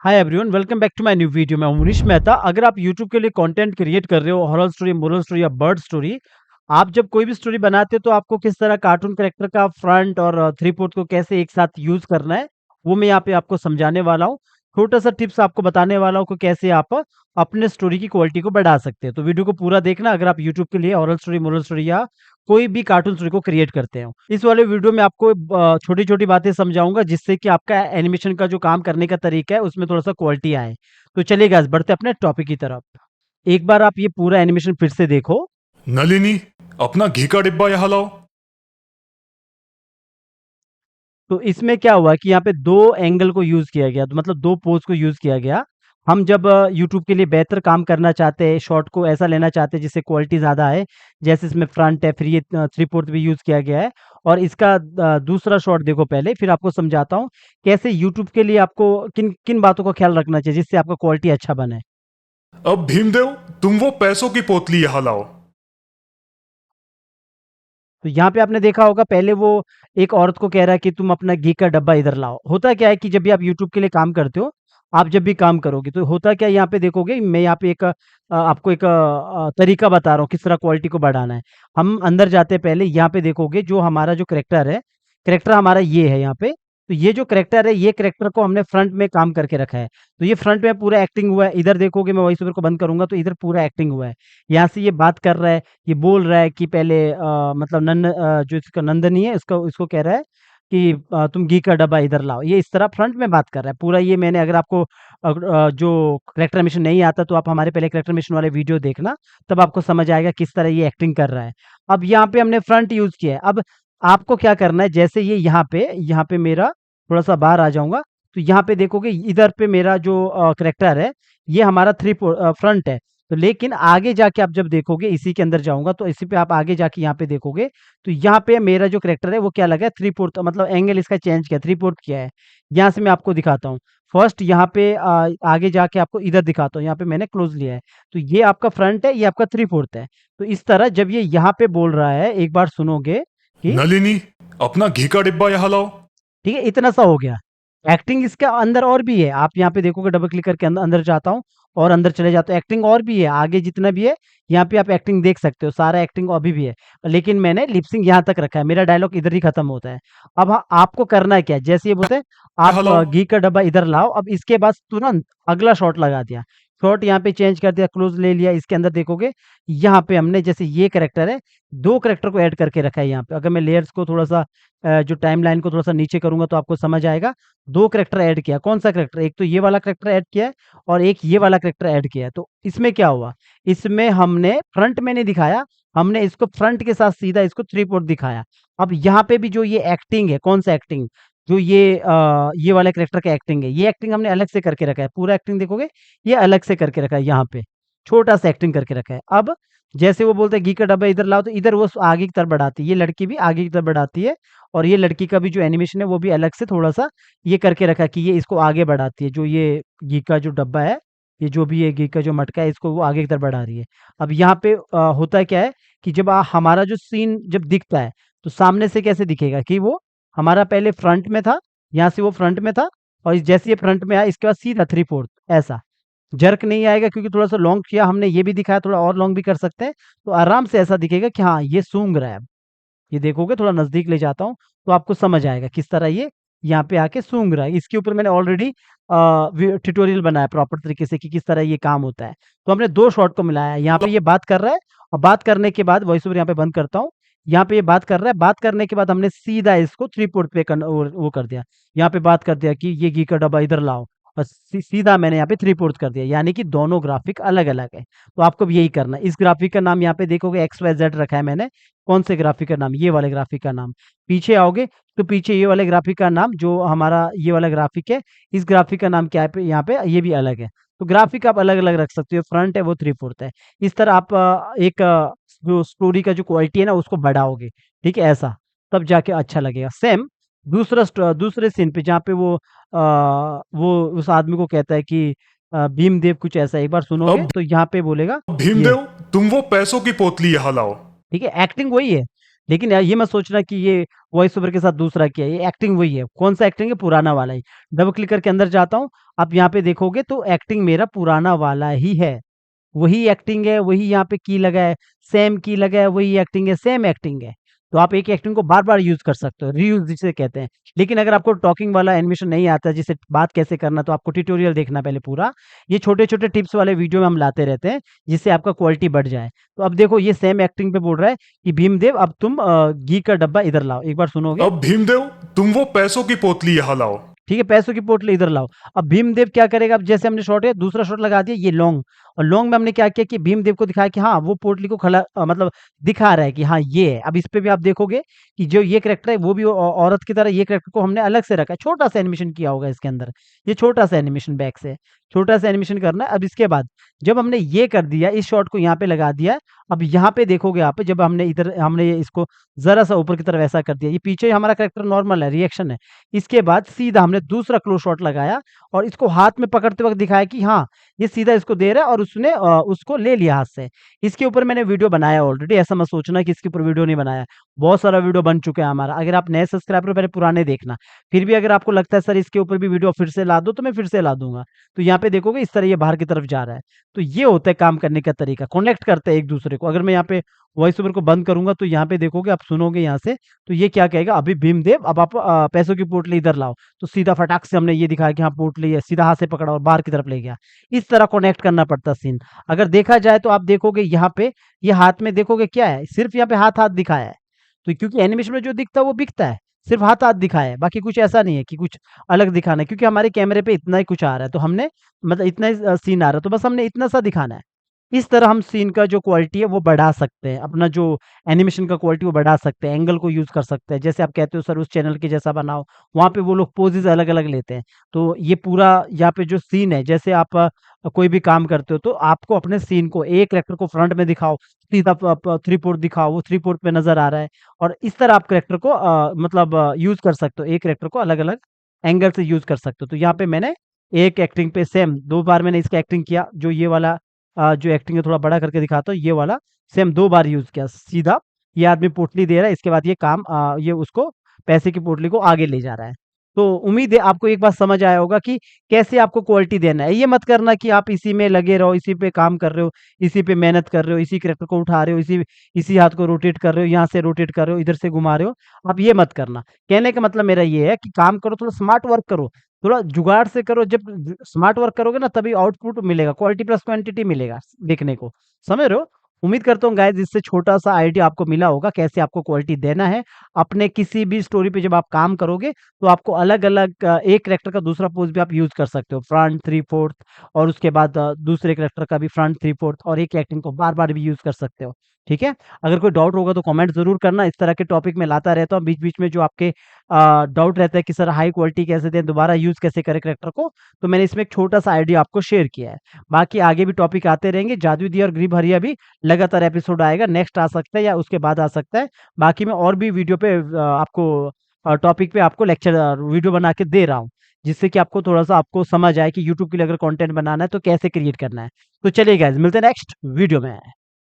Hi everyone, welcome back to my new video. मैं हूं मनीष मेहता। अगर आप यूट्यूब के लिए कंटेंट क्रिएट कर रहे हो, हॉरर स्टोरी, मोरल स्टोरी या बर्ड स्टोरी, आप जब कोई भी स्टोरी बनाते हो तो आपको किस तरह कार्टून कैरेक्टर का फ्रंट और थ्री फोर्थ को कैसे एक साथ यूज करना है, वो मैं यहाँ पे आपको समझाने वाला हूँ। छोटा सा टिप्स आपको बताने वाला हूँ कि कैसे आप अपने स्टोरी की क्वालिटी को बढ़ा सकते हैं। तो वीडियो को पूरा देखना अगर आप यूट्यूब के लिए हॉरर स्टोरी, मोरल स्टोरी या कोई भी कार्टून स्टोरी को क्रिएट करते हो। इस वाले वीडियो में आपको छोटी छोटी बातें समझाऊंगा जिससे कि आपका एनिमेशन का जो काम करने का तरीका है उसमें थोड़ा सा क्वालिटी आए। तो चलिए गाइस, बढ़ते अपने टॉपिक की तरफ। एक बार आप ये पूरा एनिमेशन फिर से देखो। नलिनी, अपना घी का डिब्बा यहाँ लाओ। तो इसमें क्या हुआ कि यहाँ पे दो एंगल को यूज किया गया, तो मतलब दो पोज को यूज किया गया। हम जब यूट्यूब के लिए बेहतर काम करना चाहते हैं, शॉट को ऐसा लेना चाहते हैं जिससे क्वालिटी ज्यादा है, जैसे इसमें फ्रंट है, फिर ये थ्री फोर्थ भी यूज किया गया है। और इसका दूसरा शॉट देखो पहले, फिर आपको समझाता हूँ कैसे यूट्यूब के लिए आपको किन किन बातों का ख्याल रखना चाहिए जिससे आपका क्वालिटी अच्छा बने। अब भीमदेव, तुम वो पैसों की पोतली यहाँ लाओ। तो यहाँ पे आपने देखा होगा, पहले वो एक औरत को कह रहा है कि तुम अपना घी का डब्बा इधर लाओ। होता क्या है कि जब भी आप यूट्यूब के लिए काम करते हो, आप जब भी काम करोगे तो होता क्या है, यहाँ पे देखोगे मैं यहाँ पे एक आपको एक तरीका बता रहा हूँ किस तरह क्वालिटी को बढ़ाना है। हम अंदर जाते हैं, पहले यहाँ पे देखोगे जो हमारा जो करेक्टर है, करेक्टर हमारा ये है यहाँ पे। तो ये जो करेक्टर है, ये करेक्टर को हमने फ्रंट में काम करके रखा है। तो ये फ्रंट में पूरा एक्टिंग हुआ है। इधर देखोगे, मैं वॉइस ओवर को बंद करूंगा तो इधर पूरा एक्टिंग हुआ है। यहाँ से ये बात कर रहा है, ये बोल रहा है कि पहले मतलब जो इसका नंदनी है उसका इसको कह रहा है कि तुम घी का डब्बा इधर लाओ। ये इस तरह फ्रंट में बात कर रहा है पूरा। ये मैंने, अगर आपको जो करेक्टर मिशन नहीं आता तो आप हमारे पहले करेक्टर मिशन वाले वीडियो देखना, तब आपको समझ आएगा किस तरह ये एक्टिंग कर रहा है। अब यहाँ पे हमने फ्रंट यूज किया है। अब आपको क्या करना है, जैसे ये यहाँ पे मेरा थोड़ा सा बाहर आ जाऊंगा, तो यहाँ पे देखोगे इधर पे मेरा जो करेक्टर है, ये हमारा फ्रंट है। तो लेकिन आगे जाके आप जब देखोगे, इसी के अंदर जाऊँगा तो इसी पे आप आगे जाके यहाँ पे देखोगे, तो यहाँ पे मेरा जो कैरेक्टर है वो क्या लगा है, 3/4, मतलब एंगल इसका चेंज किया, 3/4 किया है। यहाँ से मैं आपको दिखाता हूँ। फर्स्ट यहाँ पे आगे जाके आपको इधर दिखाता हूँ, यहाँ पे मैंने क्लोज़ लिया है। तो ये आपका फ्रंट है, ये आपका 3/4 है। तो इस तरह जब ये यहाँ पे बोल रहा है, एक बार सुनोगे कि नलिनी, अपना घी का डिब्बा यहाँ लाओ। ठीक है, इतना सा हो गया। एक्टिंग इसके अंदर और भी है, आप यहाँ पे देखोगे, डबल क्लिक करके अंदर जाता हूँ और अंदर चले जाता हूँ, एक्टिंग और भी है, आगे जितना भी है यहाँ पे आप एक्टिंग देख सकते हो, सारा एक्टिंग अभी भी है। लेकिन मैंने लिपसिंग यहाँ तक रखा है, मेरा डायलॉग इधर ही खत्म होता है। अब हाँ, आपको करना है क्या, जैसे ये बोलते हैं यहाँ आप लाओ। घी का डब्बा इधर लाओ, अब इसके बाद तुरंत अगला शॉट लगा दिया। शॉट यहाँ पे चेंज कर दिया, क्लोज ले लिया। इसके अंदर देखोगे, यहाँ पे हमने जैसे ये करेक्टर है, दो करेक्टर को ऐड करके रखा है यहाँ पे। अगर मैं लेयर्स को थोड़ा सा जो टाइमलाइन को थोड़ा सा नीचे करूंगा तो आपको समझ आएगा। दो करेक्टर ऐड किया। कौन सा करेक्टर, एक तो ये वाला करेक्टर ऐड किया है और एक ये वाला करेक्टर ऐड किया है। तो इसमें क्या हुआ, इसमें हमने फ्रंट में नहीं दिखाया, हमने इसको फ्रंट के साथ सीधा इसको 3/4 दिखाया। अब यहाँ पे भी जो ये एक्टिंग है, कौन सा एक्टिंग, जो ये वाले करेक्टर का एक्टिंग है, ये एक्टिंग हमने अलग से करके रखा है। पूरा एक्टिंग देखोगे, ये अलग से करके रखा है, यहाँ पे छोटा सा एक्टिंग करके रखा है। अब जैसे वो बोलते हैं घी का डब्बा इधर लाओ, तो इधर वो आगे की तरफ बढ़ाती है, ये लड़की भी आगे की तरफ बढ़ाती है। और ये लड़की का भी जो एनिमेशन है वो भी अलग से थोड़ा सा ये करके रखा है कि ये इसको आगे बढ़ाती है। जो ये घी का जो डब्बा है, ये जो भी ये घी का जो मटका है, इसको वो आगे की तरफ बढ़ा रही है। अब यहाँ पे होता क्या है कि जब हमारा जो सीन जब दिखता है, तो सामने से कैसे दिखेगा कि वो हमारा पहले फ्रंट में था, यहाँ से वो फ्रंट में था, और जैसे ये फ्रंट में आया इसके बाद सीधा 3/4 ऐसा जर्क नहीं आएगा, क्योंकि थोड़ा सा लॉन्ग किया हमने, ये भी दिखाया, थोड़ा और लॉन्ग भी कर सकते हैं। तो आराम से ऐसा दिखेगा कि हाँ, ये सूंघ रहा है। ये देखोगे, थोड़ा नज़दीक ले जाता हूँ, तो आपको समझ आएगा किस तरह ये यहाँ पे आके सूंघ रहा है। इसके ऊपर मैंने ऑलरेडी ट्यूटोरियल बनाया प्रॉपर तरीके से कि किस तरह ये काम होता है। तो हमने 2 शॉट को मिलाया है। यहाँ पे ये बात कर रहा है और बात करने के बाद वॉइस ओवर यहाँ पे बंद करता हूँ। यहाँ पे ये बात कर रहा है, बात करने के बाद हमने सीधा इसको 3/4 पे वो कर दिया। यहाँ पे बात कर दिया कि ये घी का डब्बा इधर लाओ, और सीधा मैंने यहाँ पे 3/4 कर दिया, यानी कि दोनों ग्राफिक अलग-अलग है। तो आपको भी यही करना है। इस ग्राफिक का नाम यहाँ पे देखोगे XYZ रखा है मैंने। कौन से ग्राफिक का नाम, ये वाले ग्राफिक का नाम। पीछे आओगे तो पीछे ये वाले ग्राफिक का नाम, जो हमारा ये वाला ग्राफिक है, इस ग्राफिक का नाम क्या है, पे यहाँ पे ये भी अलग है। तो ग्राफिक आप अलग अलग रख सकते हो, फ्रंट है वो 3/4 है। इस तरह आप एक जो स्टोरी का जो क्वालिटी है ना उसको बढ़ाओगे, ठीक है, ऐसा तब जाके अच्छा लगेगा। सेम दूसरे सीन पे जहाँ पे वो उस आदमी को कहता है कि भीमदेव, कुछ ऐसा, एक बार सुनोगे अब तो यहाँ पे बोलेगा ये, भीमदेव, तुम वो पैसों की पोतली यहाँ लाओ। ठीक है, एक्टिंग वही है। लेकिन ये मत सोचना कि ये वॉइस ओवर के साथ दूसरा किया है, ये एक्टिंग वही है। कौन सा एक्टिंग है? पुराना वाला ही। डबल क्लिक करके अंदर जाता हूँ, आप यहाँ पे देखोगे तो एक्टिंग मेरा पुराना वाला ही है। वही एक्टिंग है, वही यहाँ पे की लगा है, सेम की लगा है, वही एक्टिंग है, सेम एक्टिंग है। तो आप एक एक्टिंग को बार-बार यूज़ कर सकते हो, रीयूज़ जिसे कहते हैं। लेकिन अगर आपको टॉकिंग वाला एनिमेशन नहीं आता, जिसे बात कैसे करना, तो आपको ट्यूटोरियल देखना पहले पूरा। ये छोटे-छोटे टिप्स वाले वीडियो में हम लाते रहते हैं, जिससे आपका क्वालिटी बढ़ जाए। तो अब देखो ये सेम एक्टिंग पे बोल रहा है कि भीमदेव अब तुम घी का डब्बा इधर लाओ। एक बार सुनोगे? अब भीमदेव तुम वो पैसों की पोतली यहाँ लाओ। ठीक है, पैसों की पोटली इधर लाओ। अब भीमदेव क्या करेगा? अब जैसे हमने शॉट है, दूसरा शॉट लगा दिया, ये लॉन्ग, और लॉन्ग में हमने क्या किया कि भीमदेव को दिखाया कि हाँ, वो पोटली को मतलब दिखा रहा है कि हाँ, ये है। अब इस पे भी आप देखोगे कि जो ये कैरेक्टर है, वो भी औरत की तरह ये कैरेक्टर को हमने अलग से रखा है। छोटा-सा एनिमेशन किया होगा इसके अंदर। ये छोटा-सा एनिमेशन बैक से, छोटा-सा एनिमेशन करना है। अब इसके बाद जब हमने ये कर दिया, इस शॉट को यहाँ पे लगा दिया, अब यहाँ पे देखोगे आप, जब हमने इधर हमने इसको ज़रा-सा ऊपर की तरफ ऐसा कर दिया, ये पीछे हमारा कैरेक्टर नॉर्मल है, रिएक्शन है। इसके बाद सीधा हमने दूसरा क्लोज़ शॉट लगाया और इसको हाथ में पकड़ते वक़्त दिखाया कि हाँ, ये सीधा इसको दे रहा है और उसने उसको ले लिया हाथ से। इसके ऊपर मैंने वीडियो बनाया ऑलरेडी, ऐसा मत सोचना कि इसके ऊपर वीडियो नहीं बनाया। बहुत सारा वीडियो बन चुका है हमारा। अगर आप नए सब्सक्राइबर हो, पहले पुराने देखना। फिर भी अगर आपको लगता है सर इसके ऊपर भी वीडियो फिर से ला दो, तो मैं फिर से ला दूँगा। तो यहाँ पे देखोगे इस तरह ये बाहर की तरफ जा रहा है। तो ये होता है काम करने का तरीका, कनेक्ट करते हैं एक-दूसरे को। अगर मैं यहाँ पे वॉइस ओवर को बंद करूँगा, तो यहाँ पे देखोगे, आप सुनोगे यहाँ से, तो ये क्या कहेगा, अभी भीमदेव अब आप पैसों की पोटली इधर लाओ। तो सीधा फटाक से हमने ये दिखाया कि हाँ, पोटली है, सीधा हाथ से पकड़ा और बाहर की तरफ ले गया। इस तरह कनेक्ट करना पड़ता है सीन। अगर देखा जाए तो आप देखोगे यहाँ पे, ये हाथ में देखोगे क्या है, सिर्फ़ यहाँ पे हाथ-हाथ दिखाया है। तो क्योंकि एनिमेशन में जो दिखता है वो दिखता है, सिर्फ़ हाथ-हाथ दिखाया है, बाकी कुछ ऐसा नहीं है कि कुछ अलग दिखाना है, क्योंकि हमारे कैमरे पे इतना ही कुछ आ रहा है, तो हमने मतलब इतना ही सीन आ रहा है, तो बस हमने इतना सा दिखाना है। इस तरह हम सीन का जो क्वालिटी है वो बढ़ा सकते हैं, अपना जो एनिमेशन का क्वालिटी वो बढ़ा सकते हैं, एंगल को यूज़ कर सकते हैं। जैसे आप कहते हो सर उस चैनल के जैसा बनाओ, वहाँ पे वो लोग पोजेज़ अलग-अलग लेते हैं। तो ये पूरा यहाँ पे जो सीन है, जैसे आप कोई भी काम करते हो, तो आपको अपने सीन को, एक कैरेक्टर को फ्रंट में दिखाओ, सीधा प प 3/4 दिखाओ, वो 3/4 पे नज़र आ रहा है, और इस तरह आप कैरेक्टर को मतलब यूज़ कर सकते हो, एक कैरेक्टर को अलग-अलग एंगल से यूज़ कर सकते हो। तो यहाँ पे मैंने एक एक्टिंग पे सेम 2 बार मैंने इसका एक्टिंग किया, जो ये वाला जो एक्टिंग है थोड़ा बड़ा करके दिखाता हूँ, ये वाला सेम 2 बार यूज़ किया। सीधा ये आदमी पोटली दे रहा है, इसके बाद ये काम ये उसको पैसे की पोटली को आगे ले जा रहा है। तो उम्मीद है आपको एक बात समझ आया होगा कि कैसे आपको क्वालिटी देना है। ये मत करना कि आप इसी में लगे रहो, इसी पे काम कर रहे हो, इसी पे मेहनत कर रहे हो, इसी कैरेक्टर को उठा रहे हो, इसी इसी हाथ को रोटेट कर रहे हो, यहाँ से रोटेट कर रहे हो, इधर से घुमा रहे हो। आप ये मत करना। कहने का मतलब मेरा ये है कि काम करो, थोड़ा स्मार्ट वर्क करो, थोड़ा जुगाड़ से करो। जब स्मार्ट वर्क करोगे ना, तभी आउटपुट मिलेगा, क्वालिटी प्लस क्वांटिटी मिलेगा देखने को। समझ रहे हो? उम्मीद करता हूँ गाइस इससे छोटा-सा आइडिया आपको मिला होगा कैसे आपको क्वालिटी देना है। अपने किसी भी स्टोरी पे जब आप काम करोगे, तो आपको अलग-अलग एक कैरेक्टर का दूसरा पोज़ भी आप यूज़ कर सकते हो। फ्रंट, 3/4 और उसके बाद दूसरे कैरेक्टर का भी फ्रंट, 3/4 और एक एक्टिंग को बार-बार भी यूज़ कर सकते हो। ठीक है? अगर कोई डाउट होगा तो कमेंट ज़रूर करना। इस तरह के टॉपिक मैं लाता रहता हूँ बीच-बीच में, जो आपके डाउट रहता है कि सर हाई क्वालिटी कैसे दें, दोबारा यूज़ कैसे करें कैरेक्टर को, तो मैंने इसमें एक छोटा-सा आइडिया आपको शेयर किया है। बाकी आगे भी टॉपिक आते रहेंगे, जादुई दिया और ग्रीब हरिया भी लगातार एपिसोड आएगा, नेक्स्ट आ सकता है या उसके बाद आ सकता है। बाकी मैं और भी वीडियो पे आपको टॉपिक पे आपको लेक्चर वीडियो बना के दे रहा हूँ, जिससे कि आपको थोड़ा-सा आपको समझ आए कि यूट्यूब के लिए अगर कंटेंट बनाना है तो कैसे क्रिएट करना है। तो चलिए गाइज़ मिलते हैं नेक्स्ट वीडियो में।